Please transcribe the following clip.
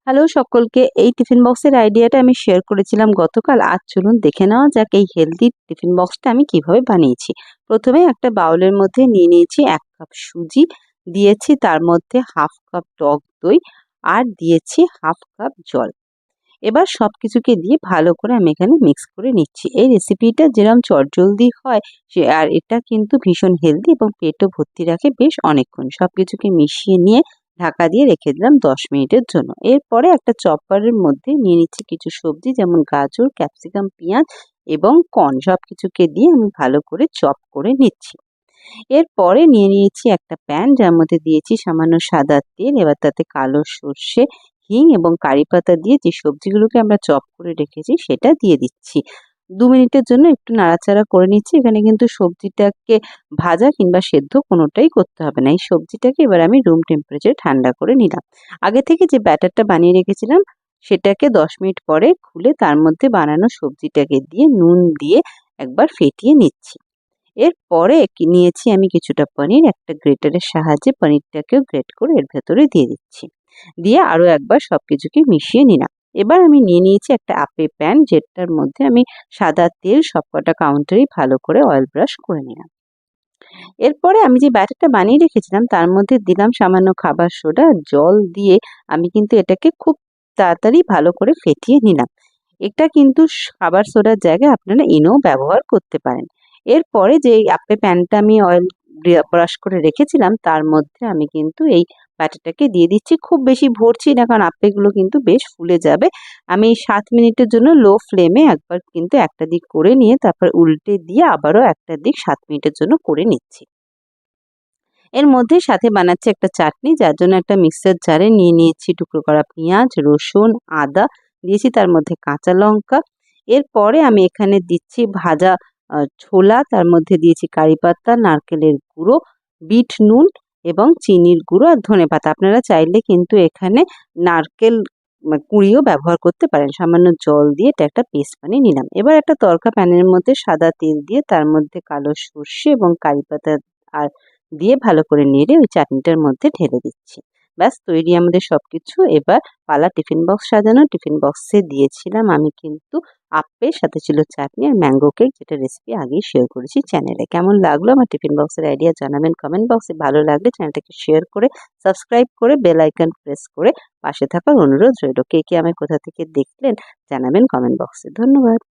Hello সকলকে, এই tiffin বক্সের আইডিয়াটা আমি শেয়ার করেছিলাম গতকাল। আজ চলুন দেখে নেওয়া যাক এই হেলদি টিফিন বক্সটা আমি কিভাবে বানিয়েছি। প্রথমে একটা বাউলের মধ্যে নিয়ে নিয়েছি 1 কাপ সুজি, দিয়েছি তার মধ্যে 1/2 কাপ টক দই আর দিয়েছি 1/2 কাপ জল। এবার সবকিছুকে দিয়ে ভালো করে আমি এখানে মিক্স করে নিচ্ছি। এই রেসিপিটা যেরকম চটজলদি হয় আর এটা কিন্তু ভীষণ হেলদি এবং পেটও ভর্তি রাখে বেশ অনেকক্ষণ। সবকিছুকে মিশিয়ে নিয়ে ঢাকা দিয়ে রেখে দিলাম 10 মিনিটের জন্য। এরপরে একটা চপারের মধ্যে নিয়ে নিচ্ছি কিছু সবজি, যেমন গাজর, ক্যাপসিকাম, পেঁয়াজ এবং কর্ন। সবকিছুকে দিয়ে আমি ভালো করে চপ করে নিচ্ছি। এরপরে নিয়ে নিয়েছি একটা প্যান, যার মধ্যে দিয়েছি সামান্য সাদা তেল। এবার তাতে কালো সর্ষে, হিং এবং কারি পাতা দিয়ে যে সবজিগুলোকে আমরা চপ করে রেখেছি সেটা দিয়ে দিচ্ছি। 2 মিনিটের জন্য একটু নাড়াচাড়া করে নিচ্ছি। এখানে কিন্তু সবজিটাকে ভাজা কিংবা সেদ্ধ কোনোটাই করতে হবে না। এই সবজিটাকে এবার আমি রুম টেম্পারেচারে ঠান্ডা করে নিলাম। আগে থেকে যে ব্যাটারটা বানিয়ে রেখেছিলাম সেটাকে 10 মিনিট পরে খুলে তার মধ্যে বানানো সবজিটাকে দিয়ে নুন দিয়ে একবার ফেটিয়ে নিচ্ছি। এরপরে নিয়েছি আমি কিছুটা পনির। একটা গ্রেটারের সাহায্যে পনিরটাকেও গ্রেট করে এর ভেতরে দিয়ে দিচ্ছি। দিয়ে আরও একবার সবকিছুকে মিশিয়ে নিলাম। এবার আমি নিয়ে নিয়েছি একটা আপে প্যান, যেটার মধ্যে আমি সাদা তেল সবকটা কাউন্টারেই ভালো করে অয়েল ব্রাশ করে নিলাম। এরপরে আমি যে ব্যাটারটা বানিয়ে রেখেছিলাম তার মধ্যে দিলাম সামান্য খাবার সোডা, জল দিয়ে আমি কিন্তু এটাকে খুব তাড়াতাড়ি ভালো করে ফেটিয়ে নিলাম। এটা কিন্তু খাবার সোডার জায়গায় আপনারা ইনো ব্যবহার করতে পারেন। এরপরে যে আপে প্যানটা আমি অয়েল ব্রাশ করে রেখেছিলাম তার মধ্যে আমি কিন্তু এই ব্যাটারটাকে দিয়ে দিচ্ছি। খুব বেশি ভরছি না, কারণ আপেগুলো কিন্তু বেশ ফুলে যাবে। আমি 7 মিনিটের জন্য লো ফ্লেমে একবার কিন্তু একটা দিক করে নিয়ে তারপর উল্টে দিয়ে আবারও একটা দিক 7 মিনিটের জন্য করে নিচ্ছি। এর মধ্যে সাথে বানাচ্ছি একটা চাটনি, যার জন্য একটা মিক্সার জারে নিয়ে নিয়েছি টুকরো করা পেঁয়াজ, রসুন, আদা, দিয়েছি তার মধ্যে কাঁচা লঙ্কা। এরপরে আমি এখানে দিচ্ছি ভাজা ছোলা, তার মধ্যে দিয়েছি কারি পাতা, নারকেলের গুঁড়ো, বিট নুন এবং চিনির গুঁড়ো আর ধনেপাতা। আপনারা চাইলে কিন্তু এখানে নারকেল কুঁড়িও ব্যবহার করতে পারেন। সামান্য জল দিয়ে এটা একটা পেস্ট বানিয়ে নিলাম। এবার একটা তড়কা প্যানের মধ্যে সাদা তেল দিয়ে তার মধ্যে কালো সর্ষে এবং কারি পাতা আর দিয়ে ভালো করে নেড়ে ওই চাটনিটার মধ্যে ঢেলে দিচ্ছি। ব্যাস তৈরি আমাদের সবকিছু। এবার পালা টিফিন বক্স সাজানো। টিফিন বক্সে দিয়েছিলাম আমি কিন্তু আপে, সাথে ছিল চাটনি আর ম্যাঙ্গো কেক, যেটা রেসিপি আগেই শেয়ার করেছি চ্যানেলে। কেমন লাগলো আমার টিফিন বক্সের আইডিয়া জানাবেন কমেন্ট বক্সে। ভালো লাগলে চ্যানেলটাকে শেয়ার করে সাবস্ক্রাইব করে বেল আইকন প্রেস করে পাশে থাকার অনুরোধ রইল। কে কে আমায় কোথা থেকে দেখলেন জানাবেন কমেন্ট বক্সে। ধন্যবাদ।